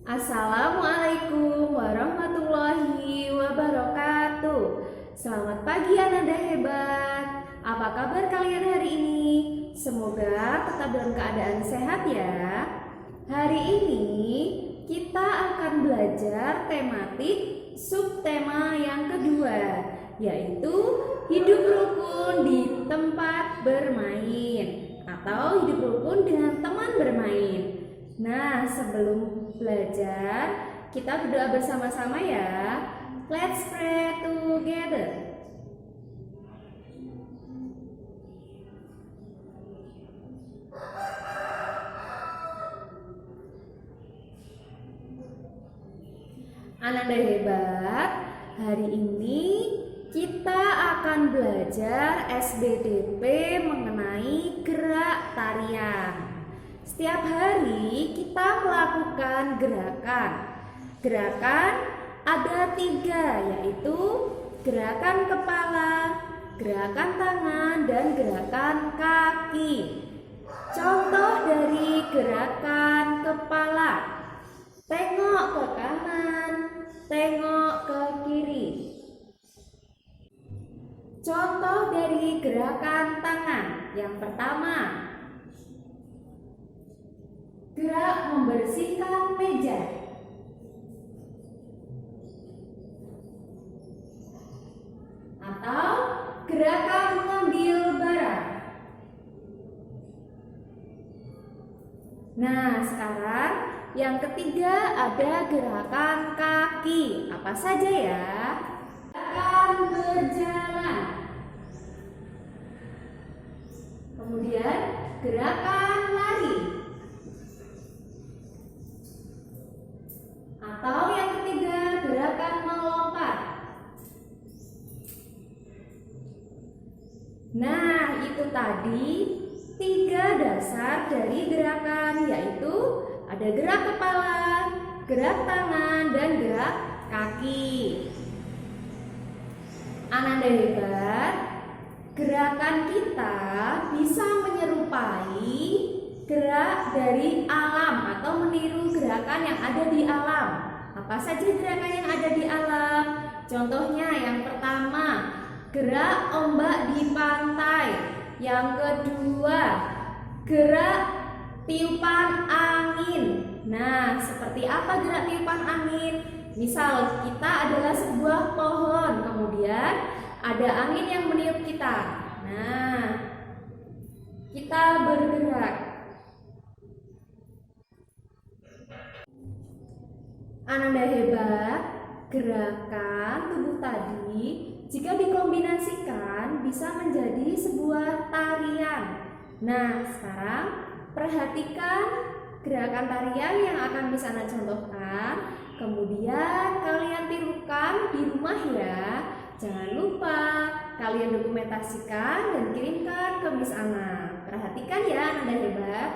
Assalamualaikum warahmatullahi wabarakatuh. Selamat pagi Ananda hebat. Apa kabar kalian hari ini? Semoga tetap dalam keadaan sehat ya. Hari ini kita akan belajar tematik subtema yang kedua, yaitu hidup rukun di tempat bermain atau hidup rukun dengan teman bermain. Nah, sebelum belajar, kita berdoa bersama-sama ya. Let's pray together. Ananda hebat, hari ini kita akan belajar SBDP mengenai gerak tarian. Setiap hari kita melakukan gerakan. Gerakan ada 3, yaitu gerakan kepala, gerakan tangan, dan gerakan kaki. Contoh dari gerakan kepala: tengok ke kanan, tengok ke kiri. Contoh dari gerakan tangan yang pertama, gerak membersihkan meja. Atau gerakan mengambil barang. Nah, sekarang yang ketiga ada gerakan kaki. Apa saja ya? Gerakan berjalan. Kemudian gerakan lari. Atau yang ketiga gerakan melompat. Nah, itu tadi 3 dasar dari gerakan, yaitu ada gerak kepala, gerak tangan, dan gerak kaki. Ananda hebat, gerakan kita bisa menyerupai gerak dari alam atau meniru gerakan yang ada di alam. Apa saja gerakan yang ada di alam? Contohnya yang pertama, gerak ombak di pantai. Yang kedua, gerak tiupan angin. Nah, seperti apa gerak tiupan angin? Misal kita adalah sebuah pohon, kemudian ada angin yang meniup kita. Nah, kita bergerak. Ananda hebat, gerakan tubuh tadi jika dikombinasikan bisa menjadi sebuah tarian. Nah, sekarang perhatikan gerakan tarian yang akan bisa Anda contohkan. Kemudian kalian tirukan di rumah ya. Jangan lupa kalian dokumentasikan dan kirimkan ke Miss Ana. Perhatikan ya Ananda hebat.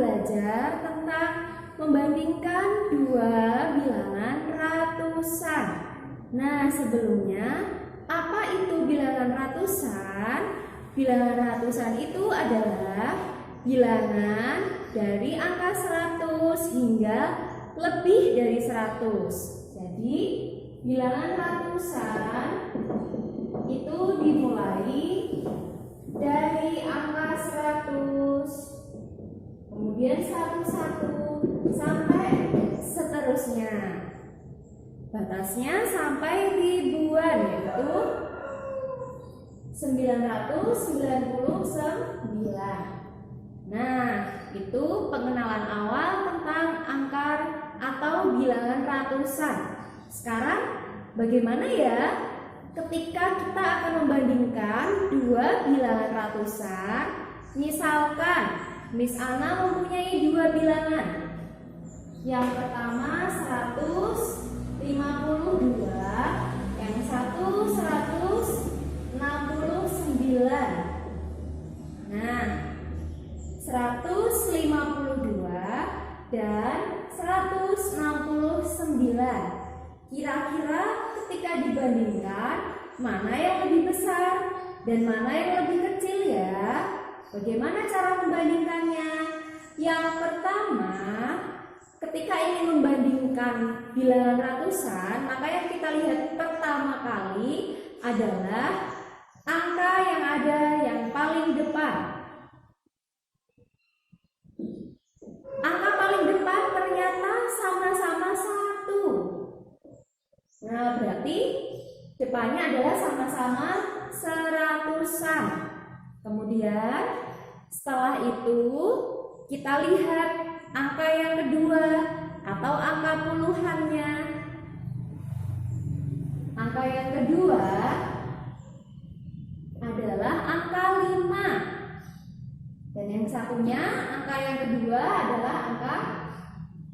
belajar tentang membandingkan dua bilangan ratusan. Nah, sebelumnya apa itu bilangan ratusan? Bilangan ratusan itu adalah bilangan dari angka 100 hingga lebih dari 100. Jadi, bilangan ratusan itu dimulai dari angka 100, kemudian 11 sampai seterusnya. Batasnya sampai ribuan, yaitu 999. Nah, itu pengenalan awal tentang angka atau bilangan ratusan. Sekarang bagaimana ya ketika kita akan membandingkan dua bilangan ratusan? Misalkan Miss Ana mempunyai dua bilangan. Yang pertama 152, yang satu 169. Nah, 152 dan 169. Kira-kira ketika dibandingkan mana yang lebih besar dan mana yang lebih kecil ya? Bagaimana cara membandingkannya? Yang pertama, ketika ingin membandingkan bilangan ratusan, maka yang kita lihat pertama kali adalah angka yang ada yang paling depan. Angka paling depan ternyata sama-sama 1. Nah, berarti depannya adalah sama-sama 100-an. Kemudian setelah itu kita lihat angka yang kedua atau angka puluhannya. Angka yang kedua adalah angka 5. Dan yang satunya, angka yang kedua adalah angka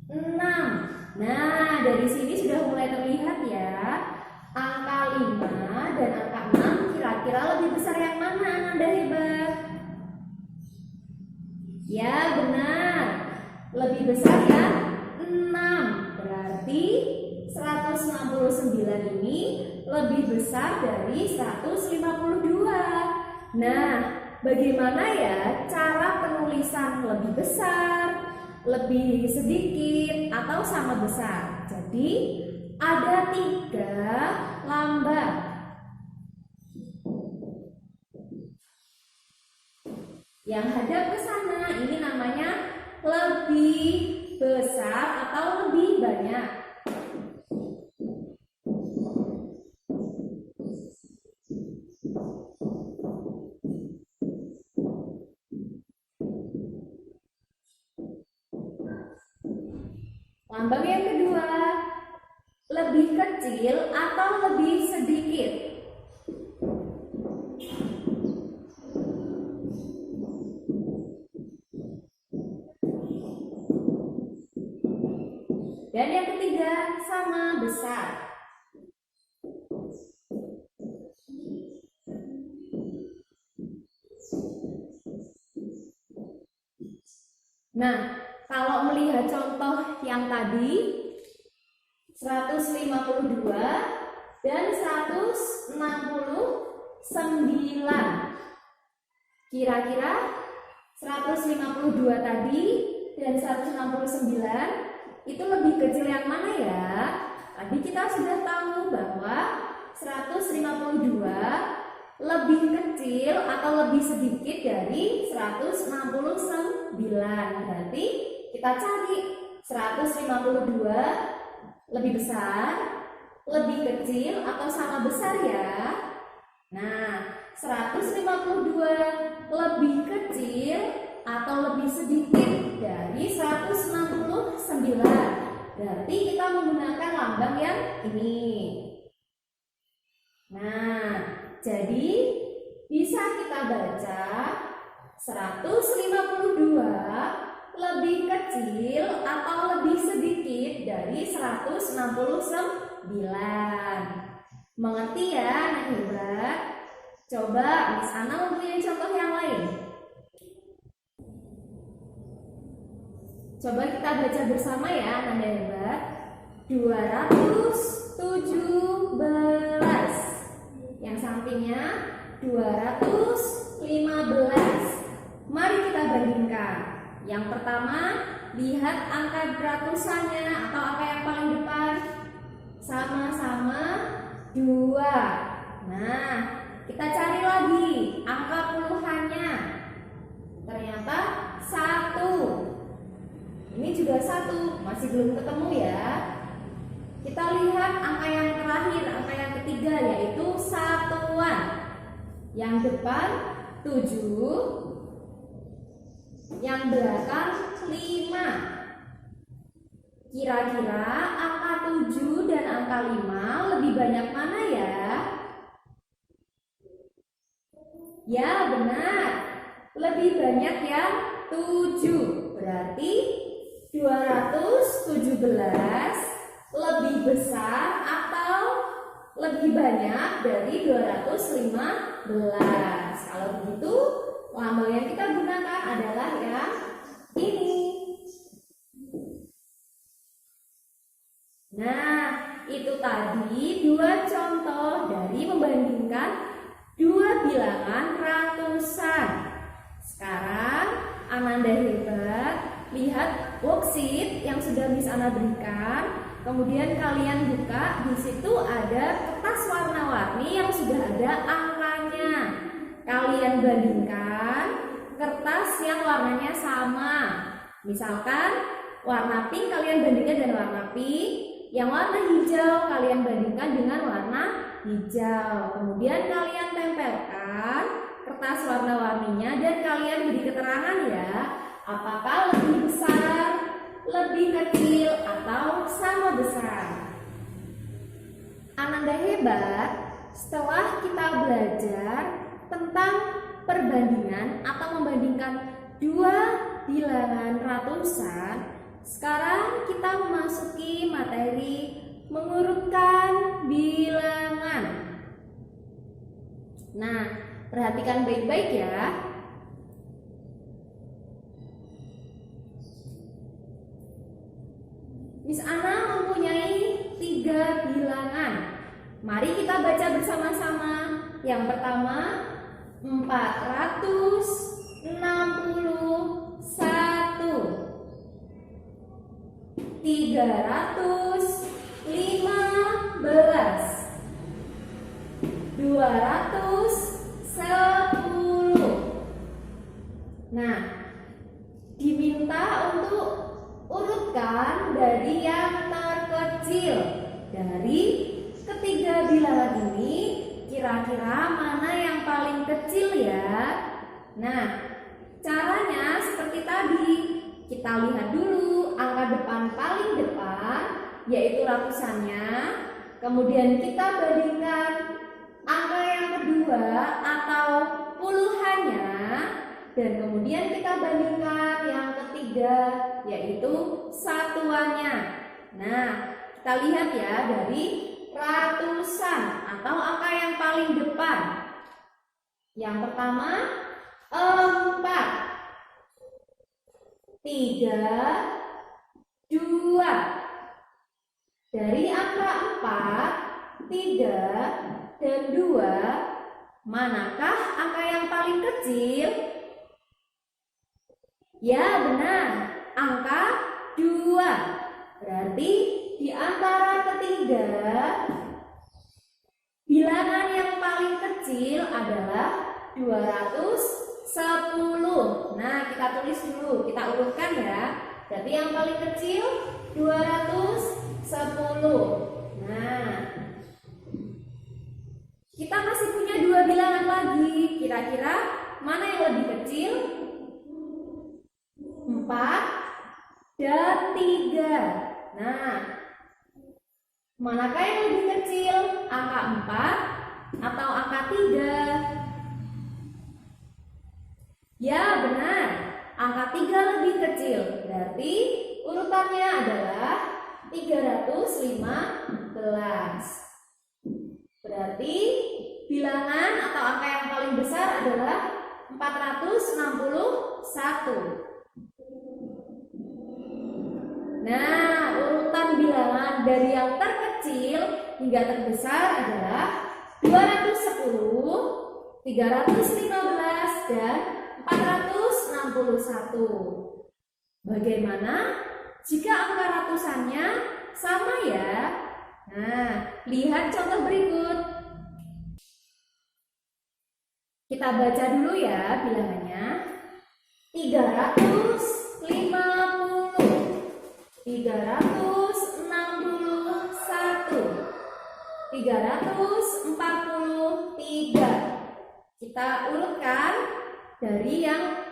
6. Nah, dari sini sudah mulai terlihat ya, angka 5 dan angka 6 kira-kira lebih besar yang mana? Anda hebat. Ya, benar. Lebih besar yang 6. Berarti 169 ini lebih besar dari 152. Nah, bagaimana ya cara penulisan lebih besar, lebih sedikit, atau sama besar? Jadi ada 3 lambang. Yang hadap ke sana ini namanya lebih besar atau lebih banyak. Lambang yang kedua, lebih kecil atau lebih sedikit. Dan yang ketiga, sama besar. Nah, kalau melihat contoh yang tadi 152 dan 169. Kira-kira 152 tadi dan 169 itu lebih kecil yang mana ya? Tadi kita sudah tahu bahwa 152 lebih kecil atau lebih sedikit dari 169. Berarti kita cari 152 lebih besar, lebih kecil, atau sama besar ya. Nah, 152 lebih kecil atau lebih sedikit dari 169. Berarti kita menggunakan lambang yang ini. Nah, jadi bisa kita baca 152 lebih kecil atau lebih sedikit dari 169. Mengerti ya anak hebat? Coba Miss Ana mempunyai contoh yang lain. Coba kita baca bersama ya anak hebat. 279. Yang sampingnya 215. Mari kita bandingkan. Yang pertama, lihat angka ratusannya atau angka yang paling depan. Sama-sama 2. Nah, kita cari lagi angka puluhannya. Ternyata 1. Ini juga 1, masih belum ketemu ya. Kita lihat angka yang terakhir, angka yang ketiga, yaitu satuan. Yang depan 7, yang belakang 5. Kira-kira angka 7 dan angka 5 lebih banyak mana ya? Ya, benar. Lebih banyak yang 7. Berarti 217 lebih besar atau lebih banyak dari 215. Kalau begitu, lambang yang kita gunakan adalah yang ini. Nah, itu tadi 2 contoh dari membandingkan 2 bilangan ratusan. Sekarang Ananda hebat, lihat worksheet yang sudah Miss Ana berikan. Kemudian kalian buka, di situ ada kertas warna-warni yang sudah ada angkanya. Kalian bandingkan kertas yang warnanya sama. Misalkan warna pink kalian bandingkan dengan warna pink, yang warna hijau kalian bandingkan dengan warna hijau. Kemudian kalian tempelkan kertas warna-warninya dan kalian beri keterangan ya, apakah lebih besar, lebih kecil, atau sama besar. Ananda hebat, setelah kita belajar tentang perbandingan atau membandingkan 2 bilangan ratusan, sekarang kita memasuki materi mengurutkan bilangan. Nah, perhatikan baik-baik ya. Miss Ana mempunyai 3 bilangan. Mari kita baca bersama-sama. Yang pertama, 461, 315, 210. Nah, diminta untuk urutkan dari yang terkecil. Dari ketiga bilangan ini, kira-kira mana yang paling kecil ya? Nah, caranya seperti tadi. Kita lihat dulu angka depan paling depan, yaitu ratusannya. Kemudian kita bandingkan angka yang kedua atau puluhannya. Dan kemudian kita bandingkan yang ketiga, yaitu satuannya. Nah, kita lihat ya dari ratusan atau angka yang paling depan. Yang pertama 4, 3, 2. Dari angka 4, 3, dan 2, manakah angka yang paling kecil? Ya, benar, angka 2. Berarti di antara ketiga, bilangan yang paling kecil adalah 210. Nah, kita tulis dulu, kita urutkan ya. Jadi yang paling kecil 210. Nah, kita masih punya 2 bilangan lagi. Kira-kira mana yang lebih kecil? 4 dan 3. Nah, manakah yang lebih kecil? Angka 4 atau angka 3? Ya, benar. Angka 3 lebih kecil. Berarti urutannya adalah 315. Berarti bilangan atau angka yang paling besar adalah 461. Nah, urutan bilangan dari yang terkecil hingga terbesar adalah 210, 315, dan 461. Bagaimana jika angka ratusannya sama ya? Nah, lihat contoh berikut. Kita baca dulu ya bilangannya. 350, 361, 343. Kita urutkan dari yang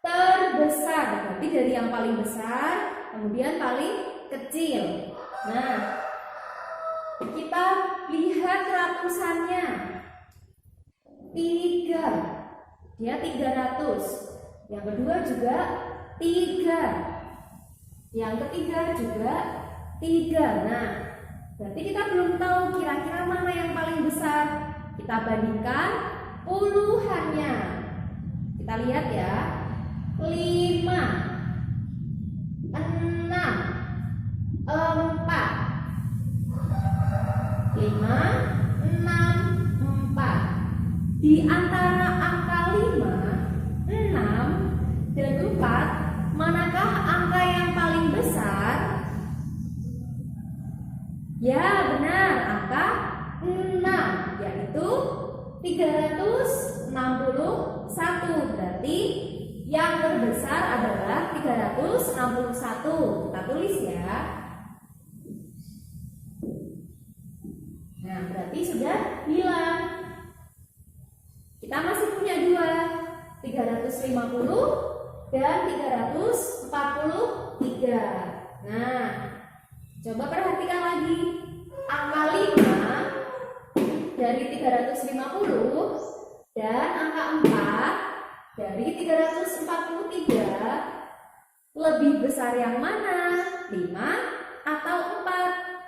terbesar, berarti dari yang paling besar kemudian paling kecil. Nah, kita lihat ratusannya. 3, dia 300. Yang kedua juga 3. Yang ketiga juga 3. Nah, berarti kita belum tahu kira-kira mana yang paling besar. Kita bandingkan puluhannya. Kita lihat ya. 5, 6, 4. 5, 6, 4. Di antara angka 5, 6, dan 4, manakah angka yang paling besar? Ya, benar, angka 6, yaitu 361. Berarti yang terbesar adalah 361. Kita tulis ya. Nah, berarti sudah hilang. Kita masih punya 2, 350 dan 343. Nah, coba perhatikan lagi. Angka 5 dari 350 dan angka 4 dari 343. Lebih besar yang mana? 5 atau 4?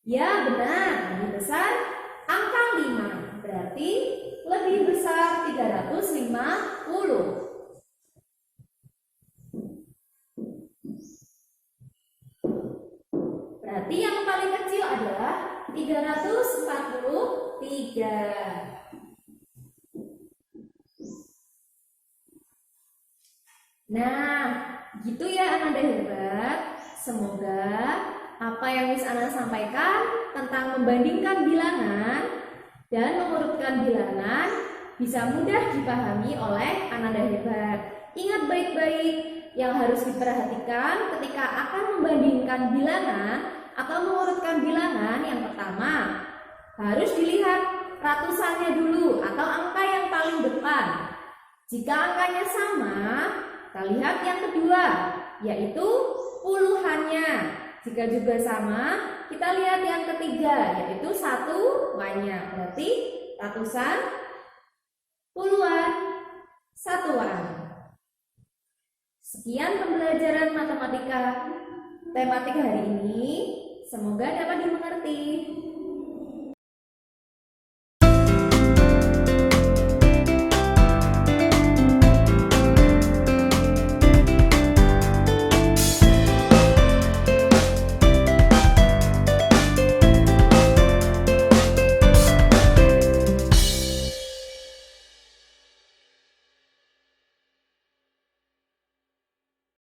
Ya, benar, lebih besar angka 5. Berarti lebih besar 350. Berarti yang paling kecil adalah 343. Nah, gitu ya Ananda hebat. Semoga apa yang Miss Ana sampaikan tentang membandingkan bilangan dan mengurutkan bilangan bisa mudah dipahami oleh Ananda hebat. Ingat baik-baik yang harus diperhatikan ketika akan membandingkan bilangan atau mengurutkan bilangan. Yang pertama, harus dilihat ratusannya dulu atau angka yang paling depan. Jika angkanya sama, kita lihat yang kedua, yaitu puluhannya. Jika juga sama, kita lihat yang ketiga, yaitu satuannya. Berarti ratusan, puluhan, satuan. Sekian pembelajaran matematika tematik hari ini. Semoga dapat dimengerti.